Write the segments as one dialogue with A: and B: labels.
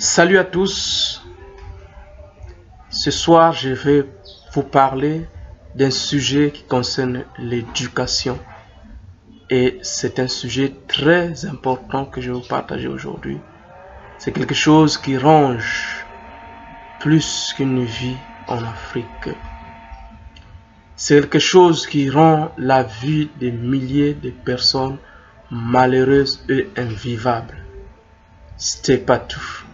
A: Salut à tous. Ce soir, je vais vous parler d'un sujet qui concerne l'éducation. Et c'est un sujet très important que je vais vous partager aujourd'hui. C'est quelque chose qui ronge plus qu'une vie en Afrique. C'est quelque chose qui rend la vie de milliers de personnes malheureuses et invivables. C'était pas tout.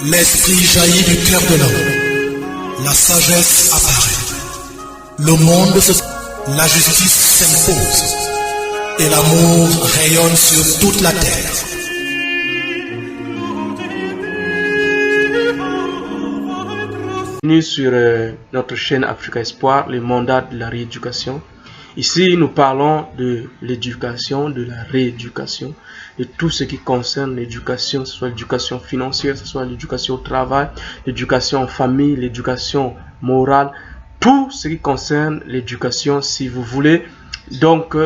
B: L'esprit jaillit du cœur de l'homme. La sagesse apparaît. Le monde la justice s'impose. Et l'amour rayonne sur toute la terre.
A: Bienvenue sur notre chaîne Africa Espoir, le mandat de la rééducation. Ici, nous parlons de l'éducation, de la rééducation, de tout ce qui concerne l'éducation, que ce soit l'éducation financière, que ce soit l'éducation au travail, l'éducation en famille, l'éducation morale, tout ce qui concerne l'éducation, si vous voulez. Donc,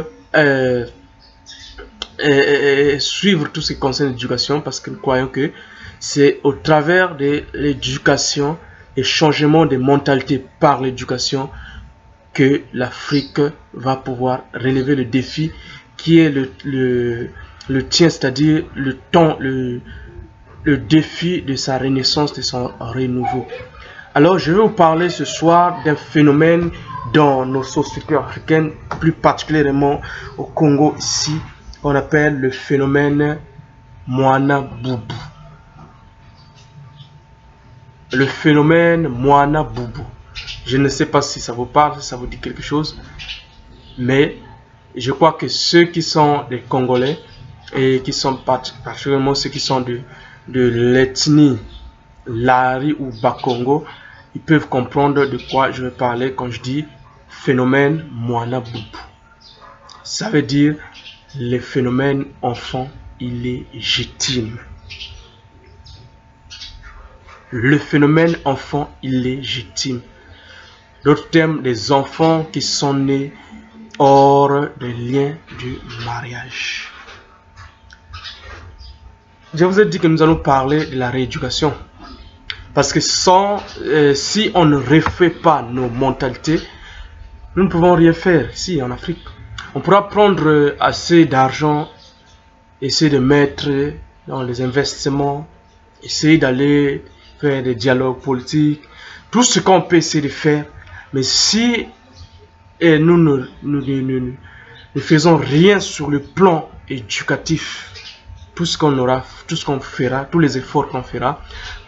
A: suivre tout ce qui concerne l'éducation, parce que nous croyons que c'est au travers de l'éducation et changement de mentalité par l'éducation que l'Afrique va pouvoir relever le défi qui est le tien, c'est-à-dire le défi de sa renaissance, de son renouveau. Alors, je vais vous parler ce soir d'un phénomène dans nos sociétés africaines, plus particulièrement au Congo ici, qu'on appelle le phénomène Mwana Boubou. Le phénomène Mwana Boubou. Je ne sais pas si ça vous parle, si ça vous dit quelque chose, mais je crois que ceux qui sont des Congolais et qui sont particulièrement ceux qui sont de l'ethnie Lari ou Bakongo, ils peuvent comprendre de quoi je vais parler quand je dis phénomène Mwana Boubou. Ça veut dire le phénomène enfant illégitime. Le phénomène enfant illégitime. D'autres termes, des enfants qui sont nés hors des liens du mariage. Je vous ai dit que nous allons parler de la rééducation. Parce que si on ne refait pas nos mentalités, nous ne pouvons rien faire ici en Afrique. On pourra prendre assez d'argent, essayer de mettre dans les investissements, essayer d'aller faire des dialogues politiques, tout ce qu'on peut essayer de faire. Mais si nous ne faisons rien sur le plan éducatif, tout ce qu'on fera, tous les efforts qu'on fera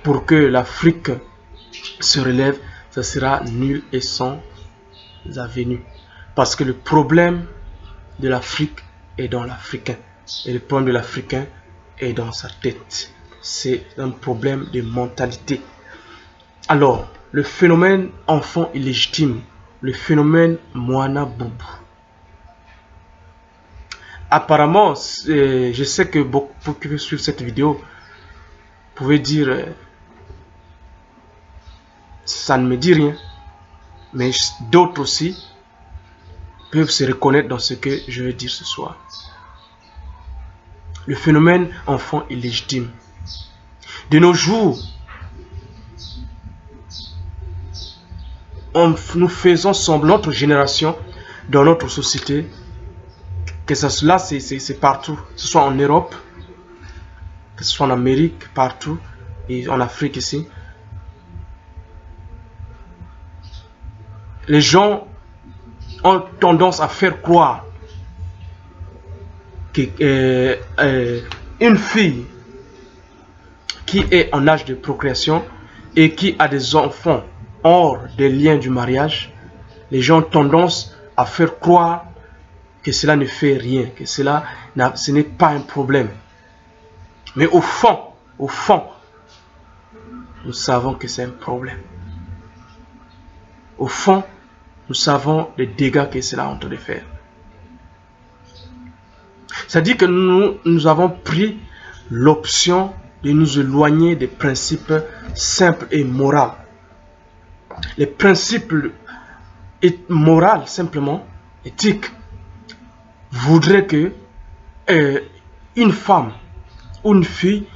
A: pour que l'Afrique se relève, ça sera nul et sans avenue. Parce que le problème de l'Afrique est dans l'Africain. Et le problème de l'Africain est dans sa tête. C'est un problème de mentalité. Alors, le phénomène enfant illégitime, le phénomène Mwana Boubou. Apparemment, je sais que beaucoup qui suivent cette vidéo pouvaient dire ça ne me dit rien. Mais d'autres aussi peuvent se reconnaître dans ce que je vais dire ce soir. Le phénomène enfant illégitime. De nos jours, nous faisons semblant, notre génération, dans notre société, que cela c'est partout, que ce soit en Europe, que ce soit en Amérique, partout, et en Afrique ici. Les gens ont tendance à faire croire qu'une fille qui est en âge de procréation et qui a des enfants hors des liens du mariage, les gens ont tendance à faire croire que cela ne fait rien, que ce n'est pas un problème. Mais au fond, nous savons que c'est un problème. Au fond, nous savons les dégâts que cela est en train de faire. C'est-à-dire que nous avons pris l'option de nous éloigner des principes simples et moraux. Les principes moraux, simplement, éthiques, voudraient que une femme ou une fille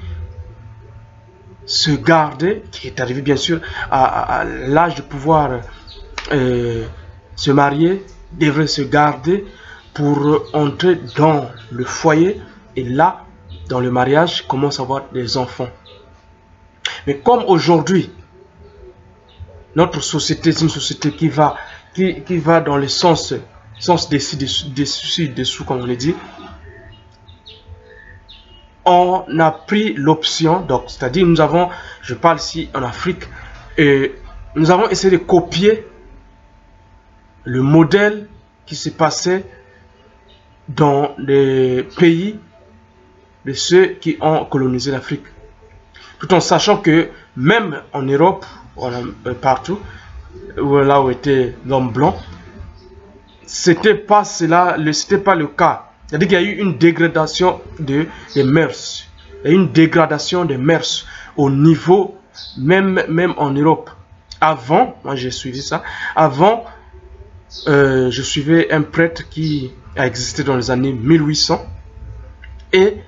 A: se garde, qui est arrivée bien sûr à l'âge de pouvoir se marier, devrait se garder pour entrer dans le foyer et là, dans le mariage, commence à avoir des enfants. Mais comme aujourd'hui, notre société, c'est une société qui va dans le sens dessus, comme on le dit, on a pris l'option, donc c'est-à-dire nous avons, je parle ici en Afrique, et nous avons essayé de copier le modèle qui se passait dans les pays de ceux qui ont colonisé l'Afrique. Tout en sachant que même en Europe, partout, là où était l'homme blanc, c'était pas le cas. C'est-à-dire qu'il y a eu une dégradation des mœurs. Il y a eu une dégradation des mœurs au niveau, même en Europe. Avant, moi j'ai suivi ça, avant, je suivais un prêtre qui a existé dans les années 1800. Et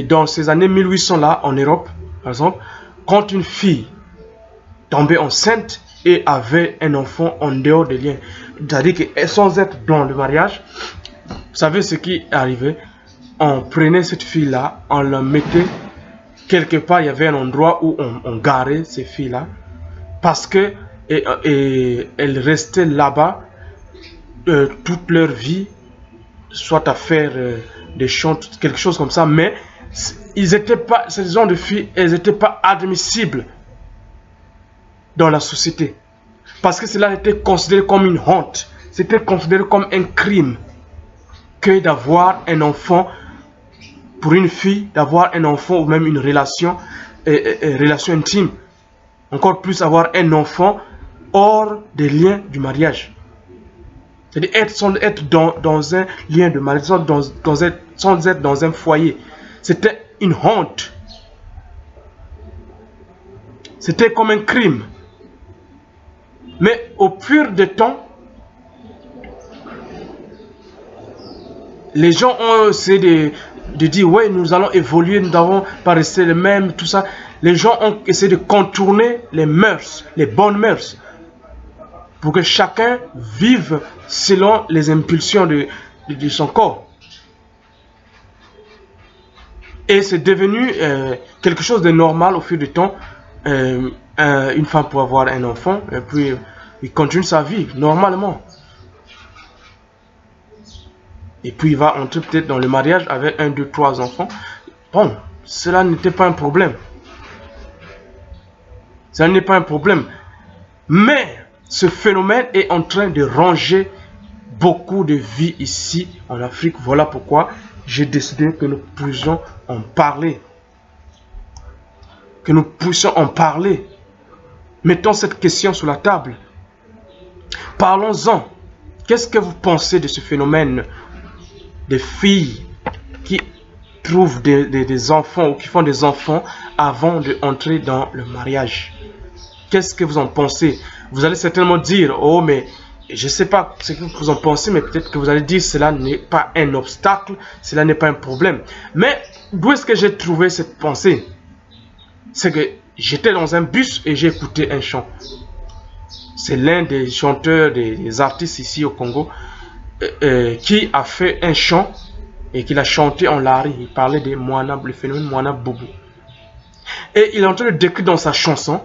A: dans ces années 1800 là, en Europe, par exemple, quand une fille tombait enceinte et avait un enfant en dehors des liens, c'est-à-dire que sans être dans le mariage, vous savez ce qui arrivait? On prenait cette fille-là, on la mettait quelque part, il y avait un endroit où on garait ces filles-là, parce que elles restaient là-bas toute leur vie, soit à faire des chants, quelque chose comme ça, mais ils étaient pas, ces genre de filles, elles n'étaient pas admissibles dans la société. Parce que cela était considéré comme une honte. C'était considéré comme un crime que d'avoir un enfant, pour une fille, d'avoir un enfant ou même une relation, relation intime. Encore plus avoir un enfant hors des liens du mariage. C'est-à-dire sans être dans un lien de mariage, sans être dans un foyer. C'était une honte. C'était comme un crime. Mais au fur du temps, les gens ont essayé de dire, ouais, nous allons évoluer, nous n'avons pas resté les mêmes, tout ça. Les gens ont essayé de contourner les mœurs, les bonnes mœurs, pour que chacun vive selon les impulsions de son corps. Et c'est devenu quelque chose de normal au fil du temps. Une femme peut avoir un enfant et puis il continue sa vie normalement. Et puis il va entrer peut-être dans le mariage avec 1, 2, 3 enfants. Bon, cela n'était pas un problème. Ça n'est pas un problème. Mais ce phénomène est en train de ranger beaucoup de vies ici en Afrique. Voilà pourquoi j'ai décidé que nous puissions en parler. Que nous puissions en parler. Mettons cette question sur la table. Parlons-en. Qu'est-ce que vous pensez de ce phénomène des filles qui trouvent des enfants ou qui font des enfants avant d'entrer dans le mariage? Qu'est-ce que vous en pensez? Vous allez certainement dire, oh mais je ne sais pas ce que vous en pensez, mais peut-être que vous allez dire cela n'est pas un obstacle, cela n'est pas un problème. Mais d'où est-ce que j'ai trouvé cette pensée? C'est que j'étais dans un bus et j'ai écouté un chant. C'est l'un des chanteurs, des artistes ici au Congo qui a fait un chant et qui l'a chanté en lari. Il parlait de Moana, le phénomène Moana Boubou. Et il est en train de décrire dans sa chanson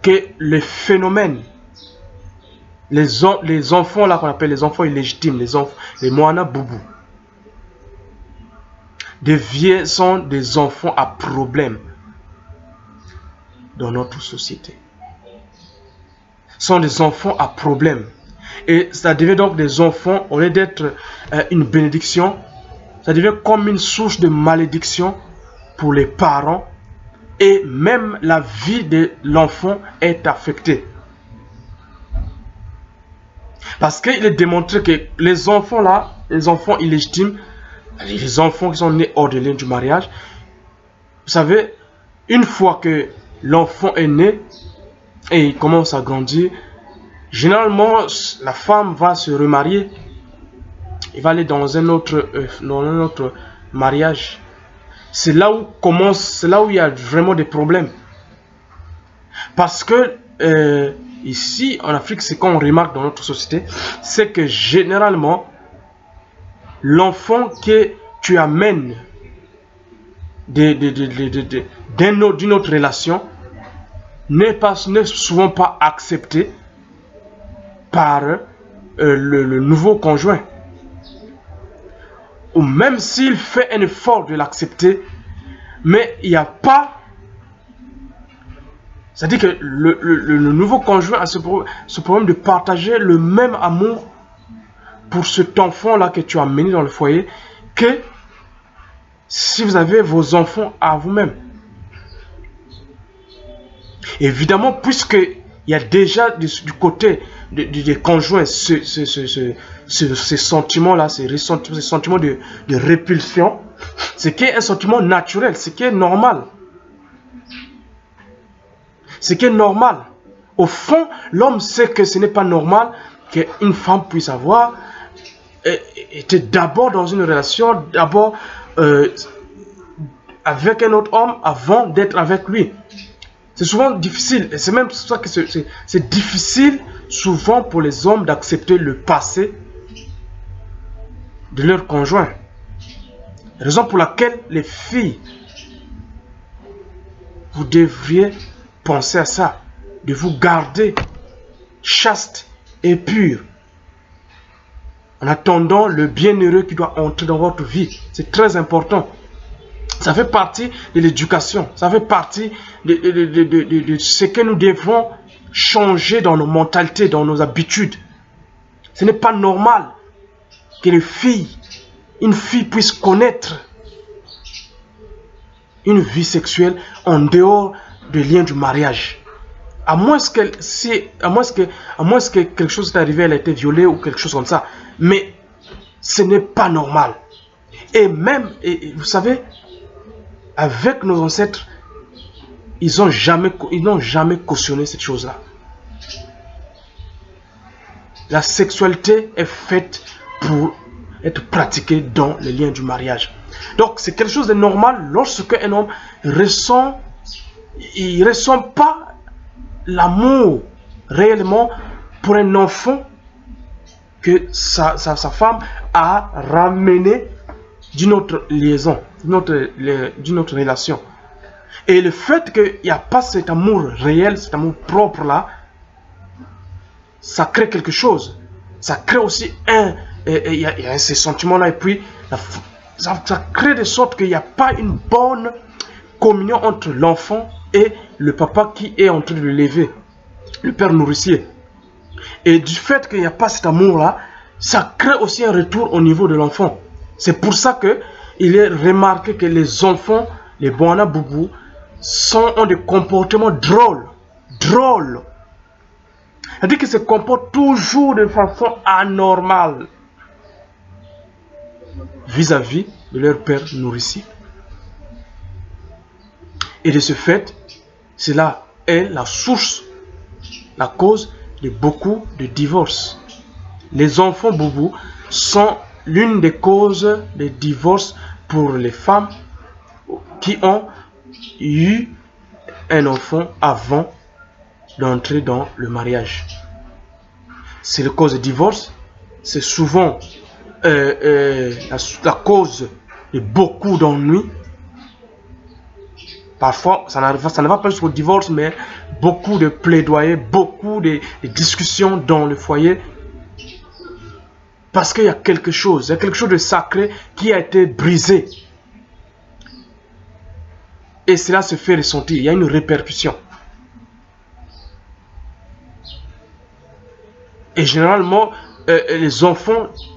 A: que le phénomène, les enfants là qu'on appelle les enfants illégitimes, les Moana Boubou, sont des enfants à problème dans notre société. Sont des enfants à problème. Et ça devient donc des enfants, au lieu d'être une bénédiction, ça devient comme une source de malédiction pour les parents. Et même la vie de l'enfant est affectée. Parce qu'il est démontré que les enfants là, les enfants illégitimes, les enfants qui sont nés hors de lien du mariage, vous savez, une fois que l'enfant est né et il commence à grandir, généralement, la femme va se remarier. Il va aller dans un autre mariage. C'est là où il y a vraiment des problèmes. Parce que ici, en Afrique, c'est qu'on remarque dans notre société, c'est que généralement, l'enfant que tu amènes d'une autre relation n'est souvent pas accepté par le nouveau conjoint. Ou même s'il fait un effort de l'accepter, mais il n'y a pas... C'est-à-dire que le nouveau conjoint a ce problème de partager le même amour pour cet enfant-là que tu as amené dans le foyer, que si vous avez vos enfants à vous-même. Évidemment, puisqu'il y a déjà du côté des conjoints ces sentiments-là, ces sentiments de répulsion, ce qui est un sentiment naturel, ce qui est normal. Ce qui est normal. Au fond, l'homme sait que ce n'est pas normal qu'une femme puisse avoir été d'abord dans une relation, d'abord avec un autre homme avant d'être avec lui. C'est souvent difficile, et c'est même pour ça que c'est difficile souvent pour les hommes d'accepter le passé de leur conjoint. Raison pour laquelle les filles, vous devriez penser à ça, de vous garder chaste et pur en attendant le bienheureux qui doit entrer dans votre vie. C'est très important. Ça fait partie de l'éducation, ça fait partie de ce que nous devons changer dans nos mentalités, dans nos habitudes. Ce n'est pas normal que une fille puisse connaître une vie sexuelle en dehors des liens du mariage. À moins que quelque chose est arrivé, elle a été violée ou quelque chose comme ça. Mais ce n'est pas normal. Et même, vous savez, avec nos ancêtres, ils n'ont jamais cautionné cette chose-là. La sexualité est faite pour être pratiquée dans les liens du mariage. Donc, c'est quelque chose de normal lorsque un homme ressent pas l'amour réellement pour un enfant que sa femme a ramené d'une autre liaison, d'une autre relation. Et le fait qu'il n'y a pas cet amour réel, cet amour propre là, ça crée quelque chose. Ça crée aussi il y a ces sentiments là, et puis ça crée de sorte qu'il n'y a pas une bonne communion entre l'enfant et le papa qui est en train de l'élever, le père nourricier. Et du fait qu'il n'y a pas cet amour là, ça crée aussi un retour au niveau de l'enfant. C'est pour ça que il est remarqué que les enfants, les Bwana Boubou, ont des comportements drôles. C'est-à-dire qu'ils se comportent toujours de façon anormale vis-à-vis de leur père nourricier. Et de ce fait, cela est la source, la cause de beaucoup de divorces. Les enfants boubou sont l'une des causes de divorce pour les femmes qui ont eu un enfant avant d'entrer dans le mariage. C'est la cause de divorce. C'est souvent la cause de beaucoup d'ennuis. Parfois, ça ne va pas jusqu'au divorce, mais beaucoup de plaidoyers, beaucoup de discussions dans le foyer. Parce qu'il y a quelque chose de sacré qui a été brisé. Et cela se fait ressentir, il y a une répercussion. Et généralement,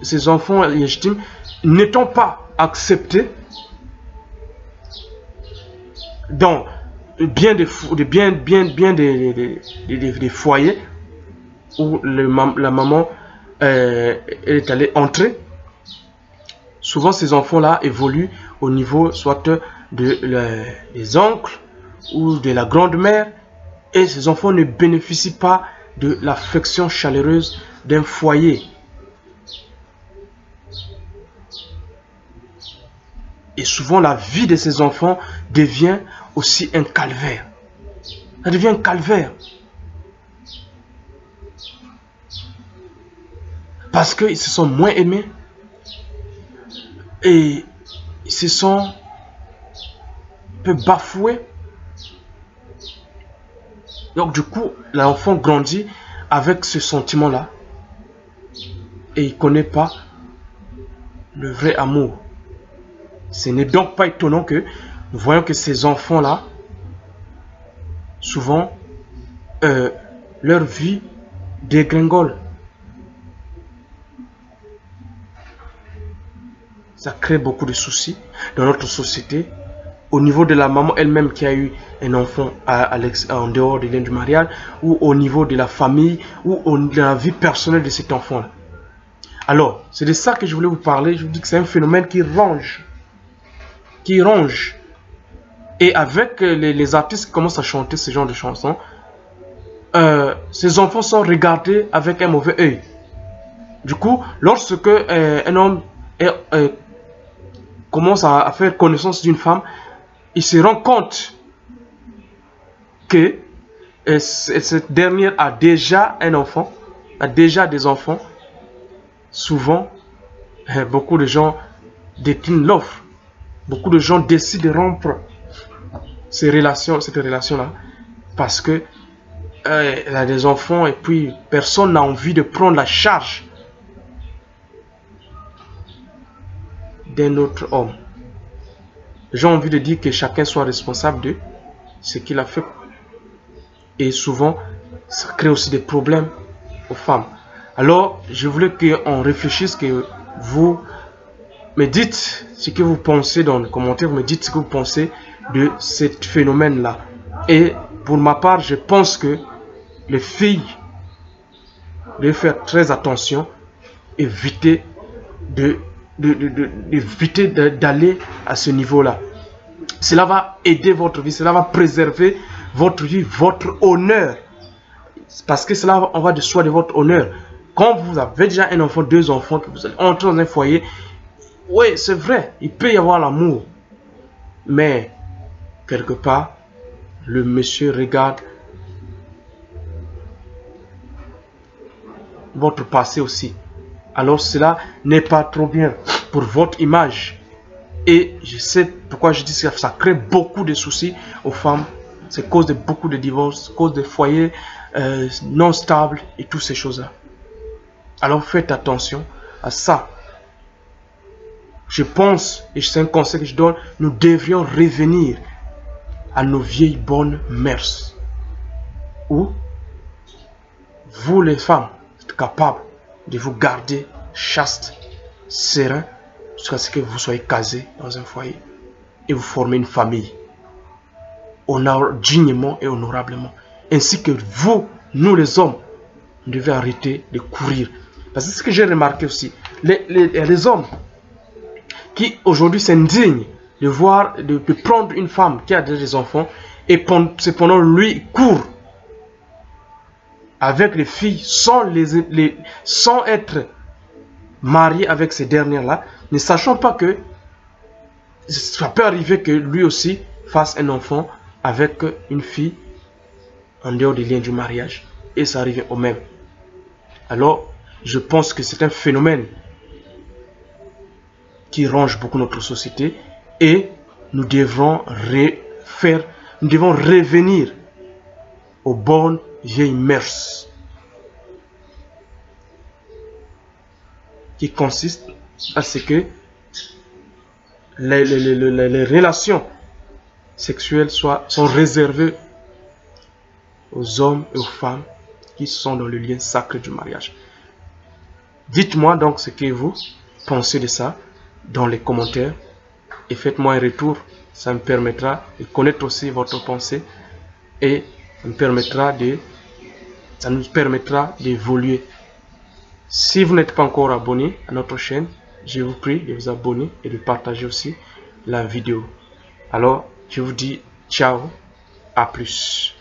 A: ces enfants légitimes, n'étant pas acceptés dans bien des foyers où la maman elle est allée entrer, souvent ces enfants-là évoluent au niveau soit des oncles ou de la grand-mère, et ces enfants ne bénéficient pas de l'affection chaleureuse d'un foyer. Et souvent la vie de ces enfants devient aussi un calvaire. Ça devient un calvaire. Parce qu'ils se sont moins aimés et ils se sont un peu bafoués. Donc du coup, l'enfant grandit avec ce sentiment-là et il ne connaît pas le vrai amour. Ce n'est donc pas étonnant que nous voyons que ces enfants-là, souvent, leur vie dégringole. Ça crée beaucoup de soucis dans notre société. Au niveau de la maman elle-même qui a eu un enfant en dehors des liens du mariage, ou au niveau de la famille, ou de la vie personnelle de cet enfant-là. Alors, c'est de ça que je voulais vous parler. Je vous dis que c'est un phénomène qui ronge. Et avec les artistes qui commencent à chanter ce genre de chansons, ces enfants sont regardés avec un mauvais œil. Du coup, lorsque un homme commence à faire connaissance d'une femme, il se rend compte que cette dernière a déjà un enfant, a déjà des enfants. Souvent, beaucoup de gens déclinent l'offre. Beaucoup de gens décident de rompre cette relation-là, parce que elle a des enfants et puis personne n'a envie de prendre la charge d'un autre homme. J'ai envie de dire que chacun soit responsable de ce qu'il a fait. Et souvent, ça crée aussi des problèmes aux femmes. Alors, je voulais qu'on réfléchisse, que vous me dites ce que vous pensez dans les commentaires, vous me dites ce que vous pensez de ce phénomène-là. Et pour ma part, je pense que les filles doivent faire très attention, éviter d'aller à ce niveau-là. Cela va aider votre vie, cela va préserver votre vie, votre honneur. Parce que cela on va de soi de votre honneur. Quand vous avez déjà un enfant, deux enfants, que vous allez entrer dans un foyer, oui, c'est vrai, il peut y avoir l'amour. Mais, quelque part, le monsieur regarde votre passé aussi. Alors cela n'est pas trop bien pour votre image. Et je sais pourquoi je dis que ça crée beaucoup de soucis aux femmes. C'est cause de beaucoup de divorces, cause de foyers non stables et toutes ces choses-là. Alors faites attention à ça. Je pense, et c'est un conseil que je donne, nous devrions revenir à nos vieilles bonnes mœurs. Où vous les femmes êtes capables de vous garder chaste, serein, jusqu'à ce que vous soyez casés dans un foyer et vous formez une famille dignement et honorablement. Ainsi que vous, nous les hommes, nous devons arrêter de courir. Parce que ce que j'ai remarqué aussi, les hommes qui aujourd'hui s'indignent de prendre une femme qui a déjà des enfants et cependant lui court avec les filles sans être marié avec ces dernières-là, ne sachant pas que ça peut arriver que lui aussi fasse un enfant avec une fille en dehors des liens du mariage, et ça arrive au même. Alors, je pense que c'est un phénomène qui ronge beaucoup notre société, et nous devons revenir aux bonnes vieilles mœurs qui consiste à ce que les relations sexuelles sont réservées aux hommes et aux femmes qui sont dans le lien sacré du mariage. Dites-moi donc ce que vous pensez de ça dans les commentaires et faites-moi un retour. Ça me permettra de connaître aussi votre pensée et ça nous permettra d'évoluer. Si vous n'êtes pas encore abonné à notre chaîne, je vous prie de vous abonner et de partager aussi la vidéo. Alors, je vous dis ciao, à plus.